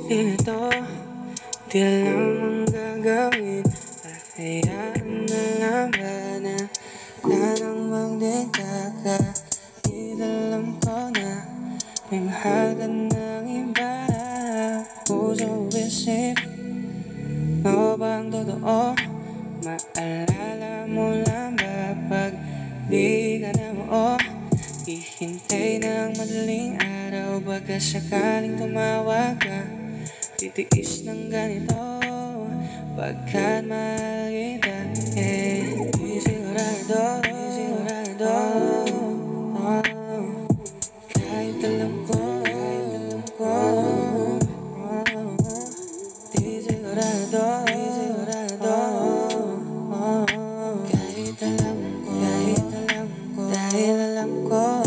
Ganito, di alam ang gagawin. Hayaan na lang ba na nang magdikta ka? Di alam ko na may mahal ka ng iba. Puso isip mo bang totoo? Maalala mo lang ba pag di ka na mo? Ihintay ng madaling araw, baka sakaling tumawag ka. Titiis ng ganito, pagkat mahal kita. Di sigurado, kahit alam ko, di sigurado, kahit alam ko, dahil alam ko,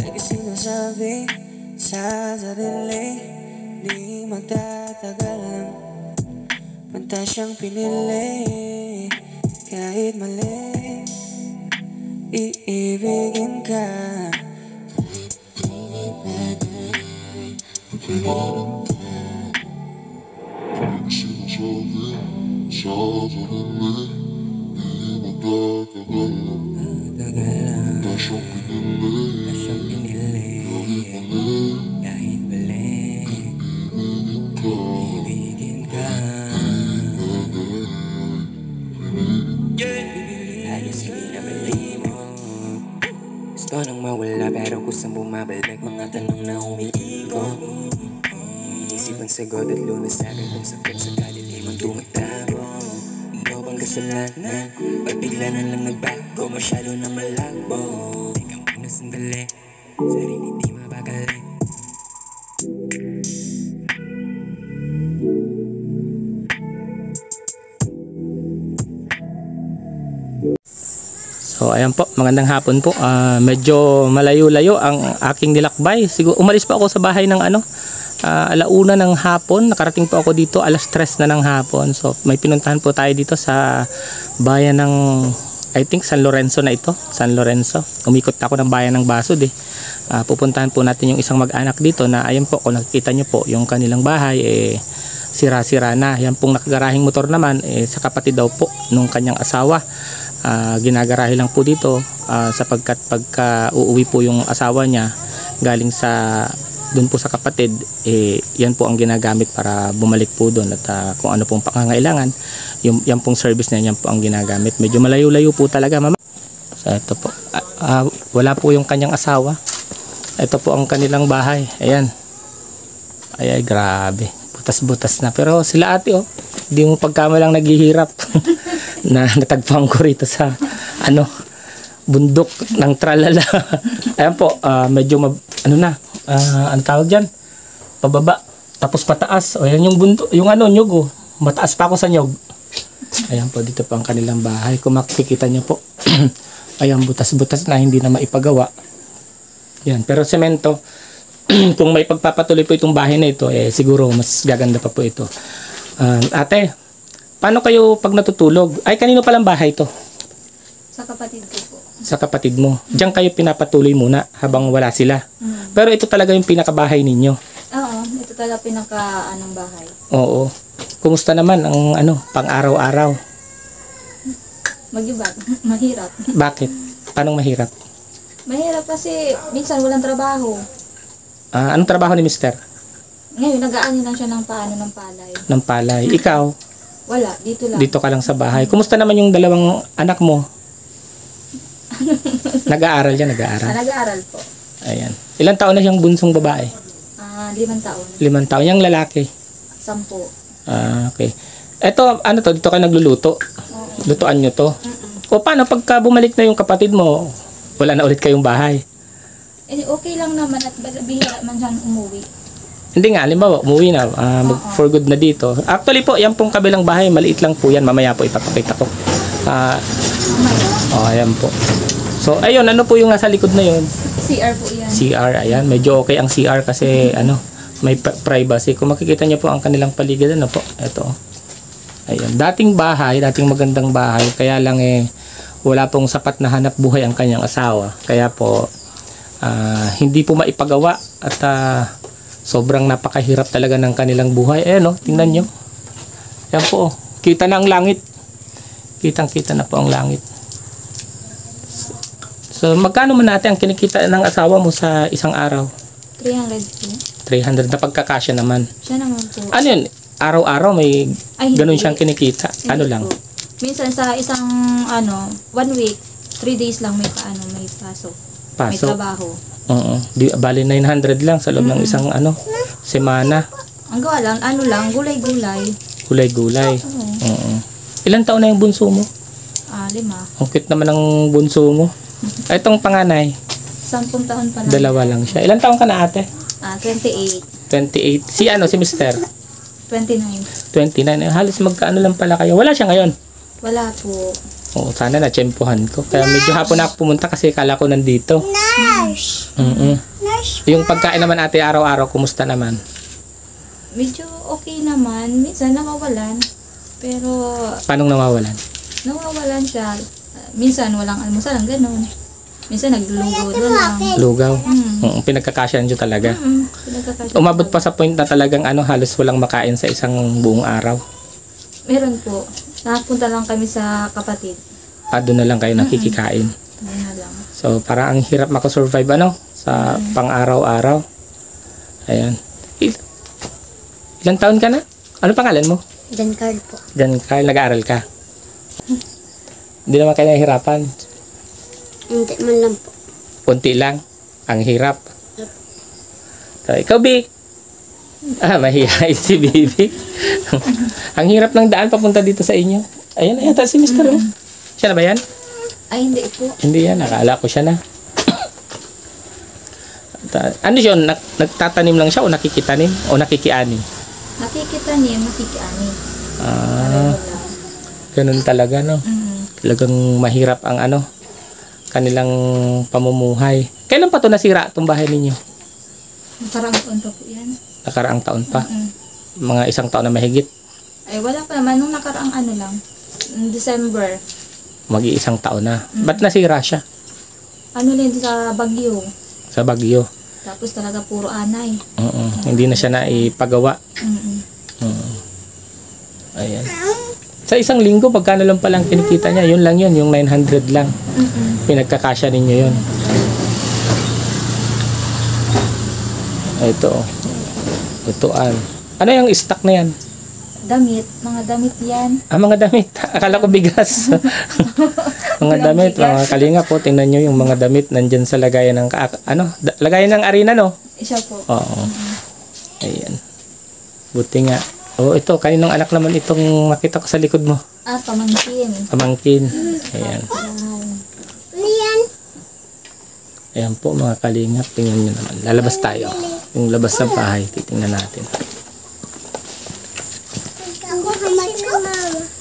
lagi sinasabi sa sarili, di magtatagal lang. Pantas siyang pinili, kahit mali, iibigin ka. Sinasabi sa sarili, di magtatagal lang. Pantas siyang pinili, Kahit mali, ibigin ka. Halos hindi na mali mo. Gusto nang mawala pero kusang bumabalik. Mga tanong na umiigo, iniisip ang sagot at lunas sa akin kung sakit sa kaliliman tumagtamo. Ikaw bang kasalanan? Pag bigla na lang nagbago, masyado na malabo. Teka muna sandali, sarili di mabakali. So ayan po, magandang hapon po. Medyo malayo-layo ang aking nilakbay. Siguro umalis pa ako sa bahay ng alauna ng hapon. Nakarating po ako dito alas 3 na ng hapon. So may pinuntahan po tayo dito sa bayan ng I think San Lorenzo na ito. San Lorenzo. Umikot ako ng bayan ng Basud eh. Pupuntahan po natin yung isang mag-anak dito na ayan po, kung nakikita nyo po yung kanilang bahay sira-sira na. Yan pong nakagarahing motor naman sa kapatid daw po nung kanyang asawa. Ginagarahe lang po dito sapagkat pagka uuwi po yung asawa niya galing sa doon po sa kapatid, yan po ang ginagamit para bumalik po doon at kung ano pong pangangailangan, yan pong service na yan po ang ginagamit. Medyo malayo-layo po talaga, mama. So ito po, wala po yung kanyang asawa. Ito po ang kanilang bahay. Ayan. Ay grabe, butas-butas na, pero sila ate hindi mo pagkamalang naghihirap. Na natagpuan ko rito sa bundok ng Tralala. Ayan po, medyo ang tawag dyan, pababa tapos pataas. O yan yung bundok, yung nyug mataas pa ako sa nyug. Ayan po, dito po ang kanilang bahay. Kung makikita nyo po, ayan, butas-butas na, hindi na maipagawa. Yan, pero semento. Kung may pagpapatuloy po itong bahay na ito, siguro mas gaganda pa po ito. Ate, paano kayo pag natutulog? Ay, kanino palang bahay ito? Sa kapatid ko po. Sa kapatid mo. Diyan kayo pinapatuloy muna habang wala sila. Pero ito talaga yung pinakabahay ninyo. Oo, ito talaga pinaka-anong bahay. Oo. Kumusta naman ang pang-araw-araw? Mag-ibat. Mahirap. Bakit? Paano mahirap? Mahirap kasi minsan walang trabaho. Anong trabaho ni mister? Ngayon, nag-aani lang siya ng palay. Ng palay. Ikaw? Wala, dito lang. Dito ka lang sa bahay. Kumusta naman yung dalawang anak mo? Nag-aaral yan, nag-aaral. Nag-aaral po. Ayan. Ilang taon na siyang bunsong babae? 5 taon. 5 taon. Yung lalaki? 10. Okay. Eto, dito ka nagluluto? Oo. Lutuan nyo to? O paano pagka bumalik na yung kapatid mo, wala na ulit kayong bahay? Okay lang naman at bihira man siyang umuwi. Hindi nga, halimbawa, umuwi na, for good na dito. Actually po, yan pong kabilang bahay, maliit lang po yan. Mamaya po ipapakita ko. Ayan po. So, ayun, ano po yung nasa likod na yun? CR po yan. CR, ayan. Medyo okay ang CR kasi, may privacy. Kung makikita niyo po ang kanilang paligid, po, ito. Ayun, dating bahay, dating magandang bahay, kaya lang wala pong sapat na hanap buhay ang kanyang asawa. Kaya po, hindi po maipagawa at Sobrang napakahirap talaga ng kanilang buhay. Ayan, tingnan nyo. Yan po, kita na ang langit. Kitang-kita na po ang langit. So, magkano man natin ang kinikita ng asawa mo sa isang araw? 300 po. 300 na pagkakasya naman. Siya naman po. Ano yun? Araw-araw may Ay, ganun hindi. siyang kinikita. Ano Hindi lang? po. Minsan sa isang 1 week, 3 days lang may may pasok. May Pasok. trabaho. Oo. Bali 900 lang sa loob ng isang semana. Ang gawa lang, gulay-gulay. Gulay-gulay. Oo. Oo. Ilang taon na yung bunso mo? 5. Ang cute naman ng bunso mo. Itong panganay, 10 taon pa lang. dalawa lang siya. Ilang taon ka na ate? 28. 28. Si Mister? 29. 29. Halos magkaano lang pala kayo. Wala siya ngayon. Wala po. Oo, sana na-tsempohan ko. Kaya medyo hapon na ako pumunta kasi kala ko nandito. Nurse! Yung pagkain naman ate araw-araw, kumusta naman? Medyo okay naman. Minsan nawawalan. Pero Paano nawawalan? nawawalan siya. Minsan walang almusal, ang ganun. Minsan naglulugaw na lang. Lugaw. Mm. Oo, pinagkakasyahan nyo talaga. Pinagkakasya. Umabot pa sa point na talagang halos walang makain sa isang buong araw. Meron po. Nakapunta lang kami sa kapatid. Doon na lang kayo nakikikain. Doon na lang. So, parang ang hirap makasurvive sa pang-araw-araw. Ayan. Ilang taon ka na? Ano pangalan mo? Dan Carl po. Jan Carl, nag-aaral ka. Hindi naman kayo nahihirapan. Hindi man lang po. Kunti lang. Ang hirap. So, ikaw, B. Mahihain si Bibi. Ang hirap ng daan papunta dito sa inyo. Ayan, yata si Mr. Siya na ba yan? Ay, hindi po. Hindi yan. Nakala ko siya na. Ano yun? Nagtatanim lang siya o nakikitanim? O nakikianim? Nakikita niya, nakikiani. Ah, ganun talaga, no? Talagang mahirap ang kanilang pamumuhay. Kailan pa to nasira itong bahay ninyo? Parang taon pa po yan. Nakaraang taon pa? Mga isang taon na mahigit? Ay, wala pa naman. Nung nakaraang lang. December. Mag-iisang taon na. Ba't nasira siya? Sa Baguio. Sa Baguio. Tapos talaga puro anay. Hindi na siya naipagawa. Ayan. Sa isang linggo, pagkano lang palang kinikita niya? Yun lang yun, yung 900 lang. Pinagkakasya ninyo yun. Ito. Tutuan. Ano yung stock na yan? Damit. Mga damit yan. Mga damit. Akala ko bigas. Mga damit, mga kalinga po. Tingnan nyo yung mga damit nandyan sa lagayan ng, lagayan ng arena, no? Isa po. Oo. Ayan. Buti nga. Ito, kaninong anak naman itong makita ko sa likod mo? Pamangkin. Pamangkin. Ayan. Ayan po mga kalingap. Tingnan nyo naman. Lalabas tayo. Yung labas ng bahay. Titingnan natin.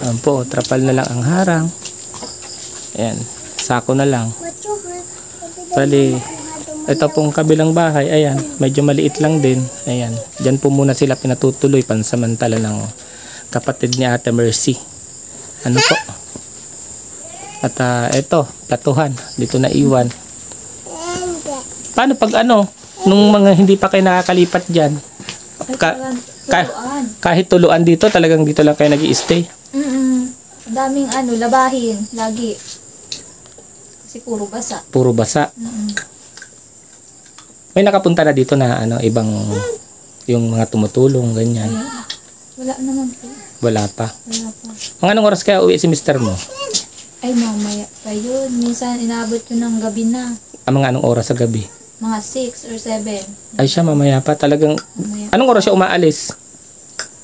Ayan po. Trapal na lang ang harang. Ayan. Sako na lang. Bali, ito pong kabilang bahay. Ayan. Medyo maliit lang din. Ayan. Diyan po muna sila pinatutuloy pansamantala ng kapatid ni Ate Mercy. Ano po? At ito, platuhan. Dito na iwan. Paano pag nung mga hindi pa kayo nakakalipat dyan? Kahit tuluan dito, talagang dito lang kayo nag-i-stay? Daming labahin. Lagi. Kasi puro basa. Puro basa. May nakapunta na dito na ibang yung mga tumutulong, ganyan. Wala naman po. Wala pa. Wala pa. Mga anong oras kaya uwi si mister mo? Ay, mamaya pa yun. Minsan inabot yun ng gabi na. Mga anong oras sa gabi? Mga 6 or 7. Ay siya, mamaya pa. Talagang, Mamaya. anong oras siya umaalis?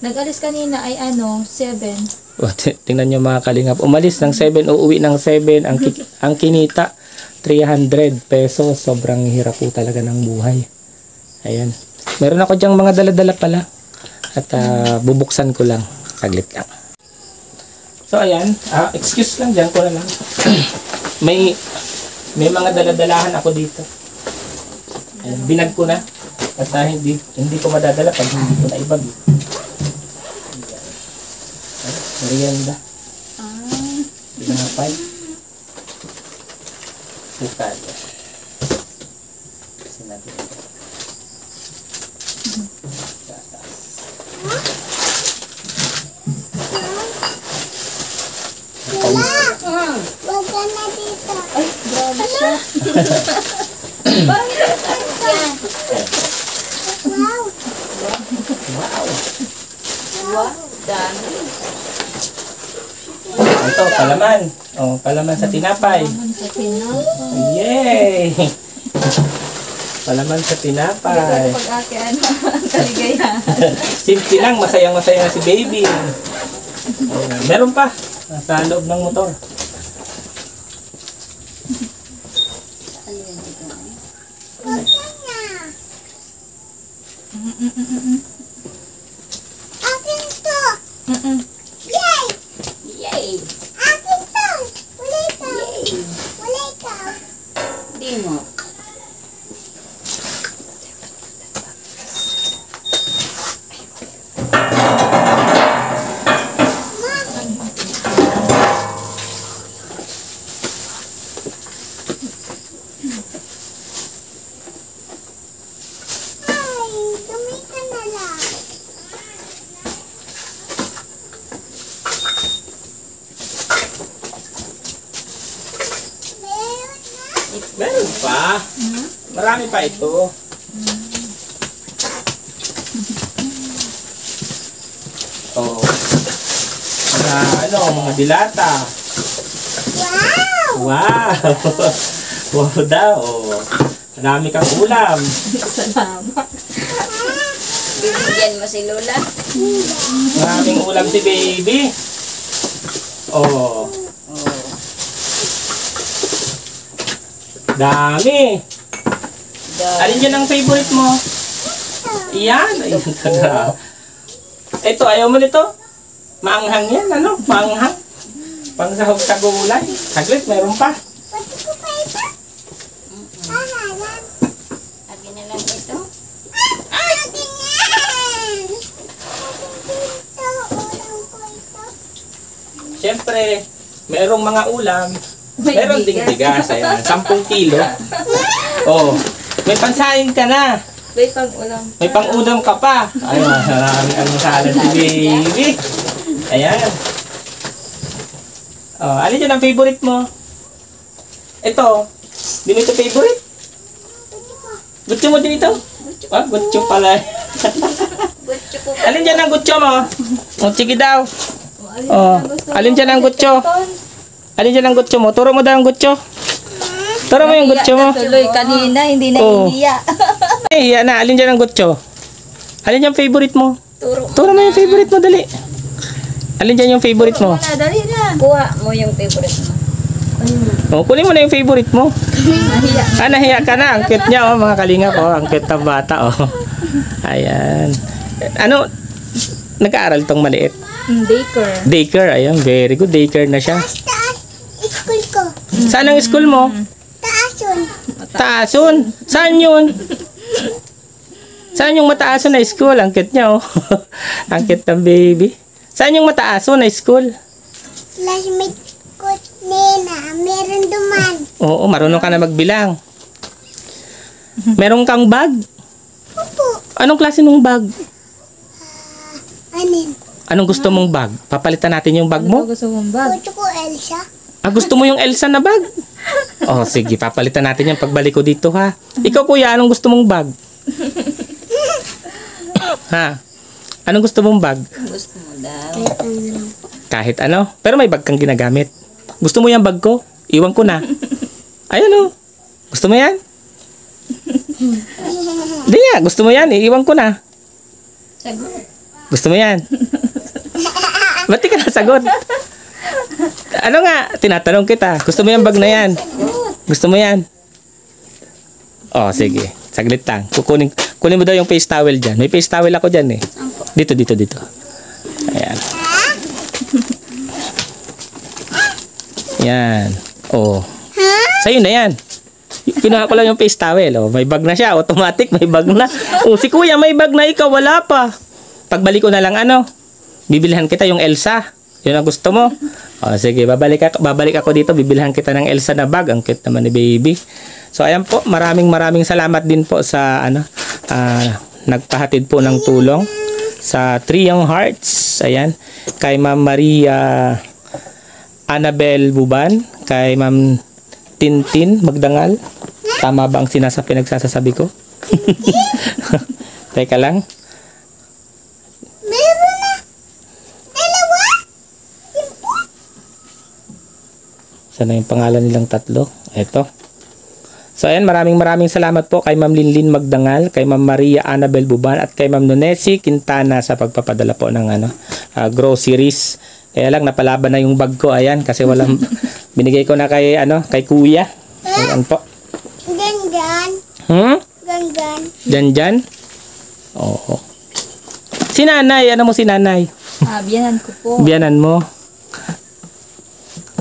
Nag-alis kanina ay 7. Tingnan nyo mga kalingap. Umalis ng 7, uuwi ng 7. Ang kinita, 300 pesos. Sobrang hirap po talaga ng buhay. Ayan. Meron ako dyang mga dala-dala pala. At bubuksan ko lang. Saglit lang. So ayan. Excuse lang dyan ko na lang. may mga dala-dalahan ako dito. Ayan, binag ko na. At hindi ko madadala pag hindi ko na ibag. Merienda. Pinapay. Bukal. Kasi natin ito. Wag ka na dito. Ay, grabe siya. Wow. Wow, dami. Ito, palaman. Oh, palaman sa tinapay. Naman sa tinapay. Yay! Palaman sa tinapay. Pag-akyaan ang kaligayahan. Simple lang, masayang-masaya na si baby. Ayan, meron pa. Nasa loob ng motor. Wag ka na. Akin to. Yay! Yay! Akin to. Wala ito. Wala ito. Di mo. Ay, dumi ka na lang. Meron na. Meron pa. Marami pa ito. Oh. Mga dilata. Wow! Wow! Wow daw. Marami kang ulam. Salamat. Bibigyan mo si Lola. Maraming ulam si baby. Oh. Dami. Alin yan ang favorite mo? Yan. Ayun ka na. Ito, ayaw mo nito? Maanghang yan, ano? Maanghang. Pangsahog sa gulay. Saglit, meron pa. Pati ko pa ito? Lang. Akin na lang ito. Akin yan! Ito, ulam ko ito. Siyempre, merong mga ulam. May Meron ding bigas. bigas. Ayan, 10 kilo. Oh, may pansain ka na. May pang-ulam. May pang-ulam ka pa. Ayun, marami kang salad si baby. Ayan. Oh, alin dyan ang favorite mo? Ito. Di mo ito favorite? Gutyo mo din ito? Ah, gutyo pala. Butcho ko. Alin dyan ang gutyo mo? O, sige daw. Oh, alin dyan ang gutyo? Alin dyan ang gutyo mo? Turo mo daw ang gutyo. Turo mo yung gutyo mo. Tuloy kanina, hindi na Oh. iniya. Ay, yan na. Alin dyan ang gutyo? Alin dyan ang favorite mo? Turo mo. Turo mo yung favorite mo, dali. Alin dyan yung favorite mo? Wala, dali na. Kuha mo yung favorite mo. O, kunin mo na yung favorite mo. Nahiya. Ah, nahiya ka na. Ang cute niya, oh, mga kalingap. Oh, ang cute ng bata, oh. Ayan. Ano, nag-aaral tong maliit? Baker. Daycare, ayan. Very good. Daycare na siya. Taas, school ko. Saan ang school mo? Taason. Taason. Saan yun? Saan yung mataason na school? Ang cute niya, oh. Ang cute ng baby. Saan yung mataason na school? Classmate ko, Nena. Meron duman. Oo, marunong ka na magbilang. Meron kang bag? Opo. Anong klase ng bag? Anin? Anong gusto mong bag? Papalitan natin yung bag mo? Ano gusto mong bag? Kucho ko, Elsa. Ah, gusto mo yung Elsa na bag? Oh, sige, papalitan natin yung pagbalik ko dito, ha? Ikaw, kuya, anong gusto mong bag? Ha? Anong gusto mong bag? Gusto mo daw. Kahit ano? Pero may bag kang ginagamit. Gusto mo yung bag ko? Iwan ko na. Ayan, oh. Gusto mo yan? Hindi nga, gusto mo yan? Iiwan ko na. Sagot. Gusto mo yan? Ba't di ka nasagot? Ano nga? Tinatanong kita. Gusto mo yung bag na yan? Gusto mo yan? Oh, sige. Saglit lang. Kunin mo daw yung face towel dyan. May face towel ako dyan eh. Dito. Ayan. Yan. Oh. Sa'yo na yan. Kinuha ko lang yung face towel. Oh, may bag na siya. Automatic, may bag na. Oh, si kuya may bag na, ikaw wala pa. Pagbalik ko na lang bibilihan kita yung Elsa. Yun ang gusto mo? Oh, sige, babalik ako dito, bibilihan kita ng Elsa na bag. Ang cute naman ni baby. So ayan po, maraming salamat din po sa nagpahatid po ng tulong sa Three Young Hearts. Ayan. Kay Ma'am Maria Annabel Buban, kay Ma'am Tintin Magdangal. Tama ba ang pinagsasasabi ko? Teka lang. Meron na. Dalawa. Sana yung pangalan nilang tatlo. Ito. So ayan, maraming salamat po kay Ma'am Linlin Magdangal, kay Ma'am Maria Annabel Buban at kay Ma'am Nonesi Quintana sa pagpapadala po ng groceries. Kaya lang napalaban na yung bag ko, ayan, kasi walang binigay ko na kay Kuya. Ayan po. Ganyan. Ganyan. Diyan. Oo. Si Nanay, ano mo si Nanay? Biyanan ko po. Biyanan mo.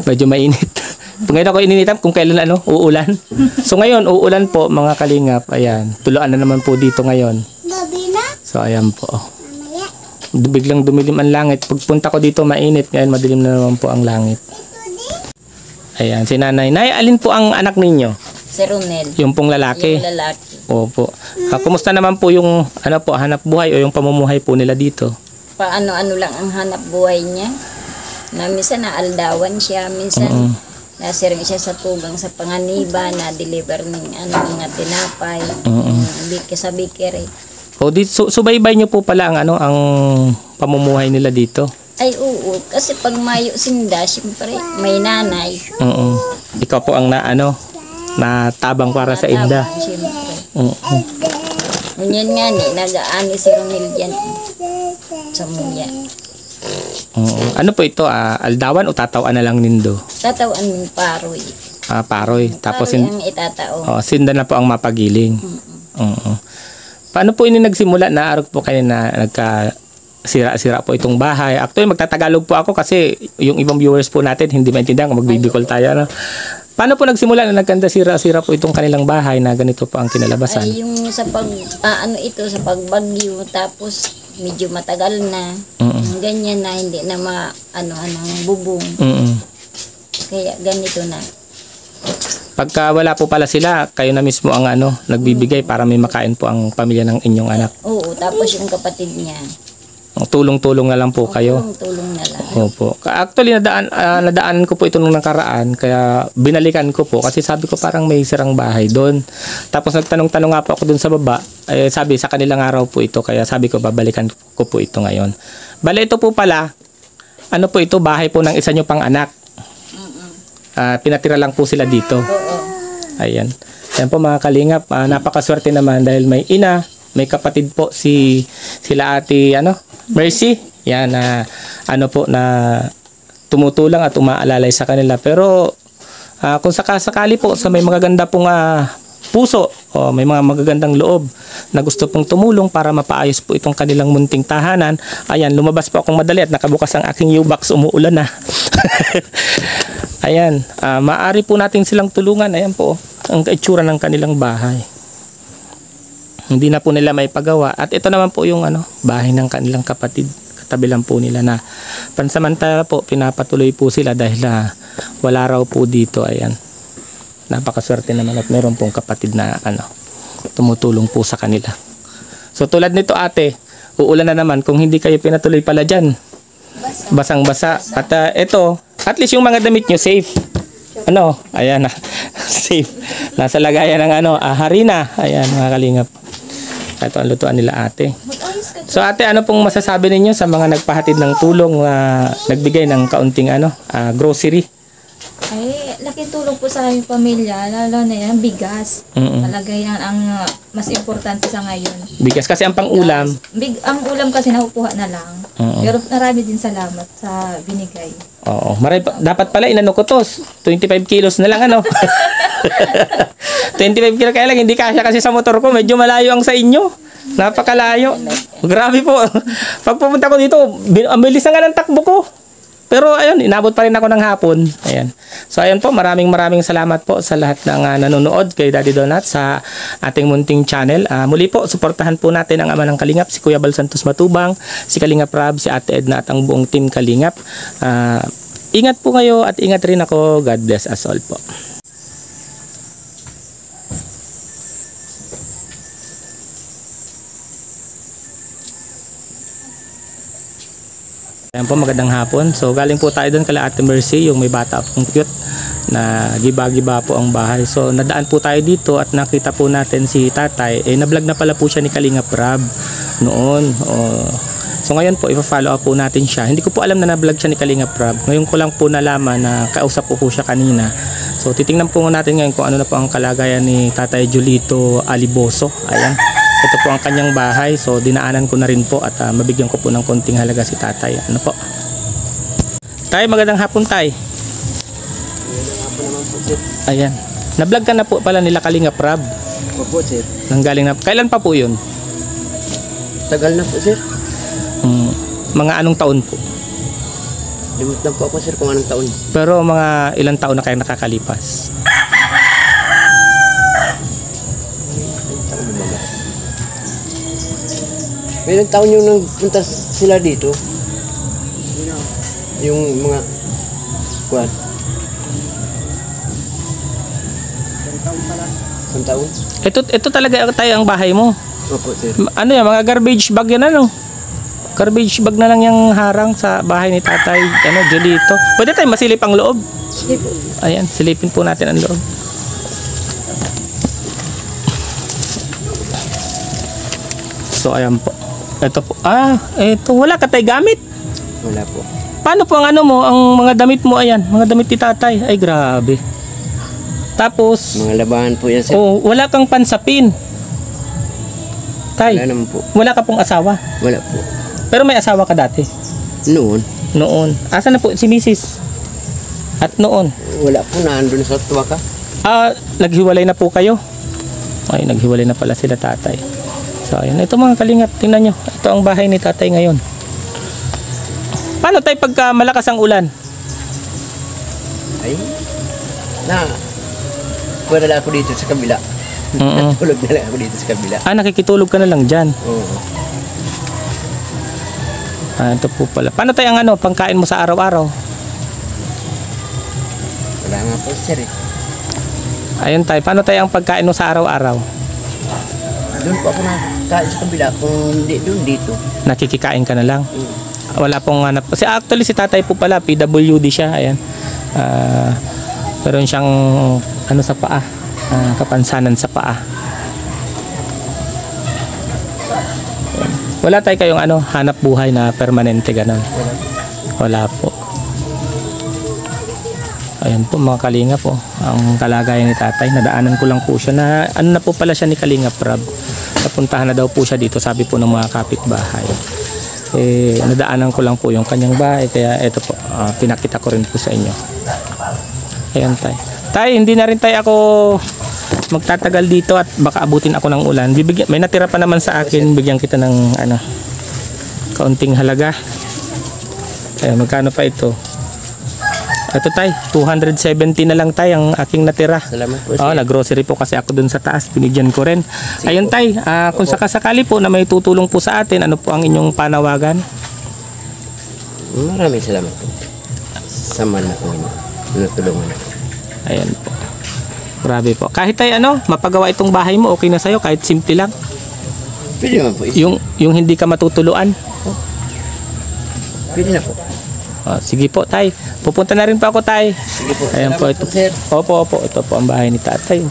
Medyo mainit. Ngayon ako ininitam kung kailan uulan. So ngayon, uulan po mga kalingap. Ayan, tuluan na naman po dito ngayon. Gabi na. So ayan po. Mamaya. Biglang dumilim ang langit. Pagpunta ko dito mainit. Ngayon madilim na naman po ang langit. Ayan, si Nanay. Nay, alin po ang anak ninyo? Si Ronel. Yung pong lalaki? Yung lalaki. Opo. Kumusta naman po yung hanap buhay o yung pamumuhay po nila dito? Paano-ano lang ang hanap buhay niya. Na minsan naaldawan siya, minsan nasiring siya sa tugang sa panganiba, na-deliver ng mga tinapay, sa bakery. O subaybay niyo po pala ang pamumuhay nila dito. Ay oo, kasi pag mayo sinda, siyempre may nanay. Ikaw po ang natabang para sa inda. Matabang, siyempre. Ngunyan nga ni, nag-aani si Ronel dyan. Sa muya. Ano po ito? Aldawan o tatawan na lang nindo? Tatawan ng paroy. Paroy. Tapos Paroy ang itatao. sinda na po ang mapagiling. Paano po ini nagsimula na arog po kayo na sira po itong bahay? Actually, magtatagalog po ako kasi yung ibang viewers po natin hindi maintindihan kung magbibicol tayo. Paano po nagsimula na nagkanda sira po itong kanilang bahay na ganito po ang kinalabasan? Ay yung sa sa pagbagyo, tapos medyo matagal na. Ganyan na, hindi na anong bubong. Kaya ganito na. Pagka wala po pala sila, kayo na mismo ang nagbibigay para may makain po ang pamilya ng inyong anak. Oo, tapos yung kapatid niya. Tulong-tulong na lang po kayo. Tulong na lang. Opo. Actually, nadaanan ko po ito nung nakaraan, kaya binalikan ko po kasi sabi ko parang may sirang bahay doon. Tapos nagtanong-tanong nga po ako doon sa baba, sabi sa kanilang araw po ito, kaya sabi ko babalikan ko po ito ngayon. Bale, ito po pala, po ito, bahay po ng isa nyo pang anak. Pinatira lang po sila dito. Oo. Ayan. Ayan po mga kalingap, napakaswerte naman dahil may ina, may kapatid po sila ate Mercy. Yan na na tumutulong at umaalalay sa kanila. Pero kung sakali po sa may magaganda pong puso o may mga magagandang loob na gusto pong tumulong para mapaayos po itong kanilang munting tahanan, ayan, lumabas po akong madali at nakabukas ang aking U-box, umuulan na. Ayan, maaari po natin silang tulungan. Ayan po ang itsura ng kanilang bahay. Hindi na po nila may pagawa. At ito naman po yung bahay ng kanilang kapatid. Katabi lang po nila na pansamantala po pinapatuloy po sila dahil wala raw po dito. Ayan. Napakaswerte naman at meron pong kapatid na tumutulong po sa kanila. So tulad nito ate, uulan na naman kung hindi kayo pinatuloy pala dyan. Basang-basa. At ito, at least yung mga damit nyo safe. Ayan na. Safe. Nasa lagayan ng harina. Ayan mga kalingap. Ito ang lutuan nila ate. So ate, ano pong masasabi ninyo sa mga nagpahatid ng tulong nagbigay ng kaunting grocery? Ay, laking tulong po sa aming pamilya, lalo na yan, bigas. Talaga yan ang mas importante sa ngayon. Bigas kasi ang pang-ulam. Ang ulam kasi nakukuha na lang. Pero marami din salamat sa binigay. Oo. Dapat pala inano ko to, 25 kilos na lang 25 kilos kaya lang, hindi kasya kasi sa motor ko, medyo malayo ang sa inyo. Napakalayo. Grabe po. Pag pumunta ko dito, ang bilis na nga ng takbo ko. Pero ayun, inabot pa rin ako ng hapon. Ayan. So ayun po, maraming salamat po sa lahat ng nanonood kay Daddy Donut sa ating munting channel. Muli po, suportahan po natin ang ama ng Kalingap, si Kuya Bal Santos Matubang, si Kalingap Rab, si Ate Edna at ang buong team Kalingap. Ingat po kayo at ingat rin ako. God bless us all po. Ayan po, magandang hapon. So galing po tayo doon kala Ate Mercy, yung may bata pong cute na giba-giba po ang bahay. So nadaan po tayo dito at nakita po natin si tatay. Na-vlog na pala po siya ni Kalingap Rab noon. So ngayon po, ipa-follow up po natin siya. Hindi ko po alam na na-vlog siya ni Kalingap Rab. Ngayon ko lang po nalaman na kausap po siya kanina. So titingnan po natin ngayon kung ano na po ang kalagayan ni Tatay Julito Aliboso. Ayan. Ito po ang kanyang bahay. So dinaanan ko na rin po at mabigyan ko po ng konting halaga si tatay. Ano po? Tay, magandang hapon tay. Ayan. Na-vlog ka na po pala nila Kalingap Rab. Opo, sir. Nanggaling na. Kailan pa po yun? Tagal na po, sir. Mga anong taon po? Limot lang po ako, sir, kung anong taon. Pero mga ilang taon na kayo nakakalipas? May ilang taon yung nagpunta sila dito. Yung mga kuwan. Isang taon? Ito talaga tayo ang bahay mo. Opo, sir. Ano yan, mga garbage bag yan ano? Garbage bag na lang yung harang sa bahay ni Tatay Julito. Pwede tayo masilip ang loob. Sige po. Ayan, silipin po natin ang loob. So ayan po. Ito po. Ito wala ka tayo gamit. Wala po. Paano po ang ano mo, ang mga damit mo ayan, mga damit ni Tatay. Ay grabe. Tapos Mga labahan po yan, sir. wala kang pansapin. Tay, Wala naman po. wala ka pong asawa. Wala po. Pero may asawa ka dati. Noon, Noon. Asa na po si Mrs. At noon. wala po. Naandun sa Tuwaka. Naghiwalay na po kayo. Ay, naghiwalay na pala sila tatay. So, ayan. Ito mga kalingap, tingnan nyo. Ito ang bahay ni tatay ngayon. Paano tayo pagka malakas ang ulan? Ay, wala lang ako dito sa kabila. Tulog na lang ako dito sa kabila. Nakikitulog ka na lang dyan. Oo. Ito po pala. Paano tayo ang pangkain mo sa araw-araw? Wala nga po, sir eh. Ayun tayo. Paano tayo ang pagkain mo sa araw-araw? Doon po ako nakain sa kabila. Kung hindi doon, dito. Nakikikain ka na lang? Wala pong hanap. Actually, si tatay po pala, PWD siya. Ayan. Meron siyang sa paa. Kapansanan sa paa. Wala tayo kayong hanap buhay na permanente ganon. Wala po. Ayan po mga kalingap po. Ang kalagayan ni tatay. Nadaanan ko lang po siya na na po pala siya ni Kalingap Rab. Napuntahan na daw po siya dito, sabi po ng mga kapitbahay. Nadaanan ko lang po yung kanyang bahay. Kaya ito po, pinakita ko rin po sa inyo. Ayan tay. Tay, hindi na rin tayo ako magtatagal dito at baka abutin ako ng ulan. May natira pa naman sa akin, bigyan kita ng kaunting halaga. Magkano pa ito? Ito tay, 270 na lang tay ang aking natira. Salamat po, sir. Nag-grocery po kasi ako dun sa taas, binigyan ko rin. Ayun tay, kung sakasakali po na may tutulong po sa atin, ano po ang inyong panawagan? Maraming salamat po. Sama na po inyo. Natulungan ako. Ayan po. Grabe po. Kahit ay mapagawa itong bahay mo, okay na sa'yo, kahit simple lang. Pwede naman po. Yung hindi ka matutuluan. Pwede na po. Sige po, tay. Pupunta na rin po ako, tay. Sige po. Ayan po, Salamat ito. po, sir. Opo. Ito po ang bahay ni tatay.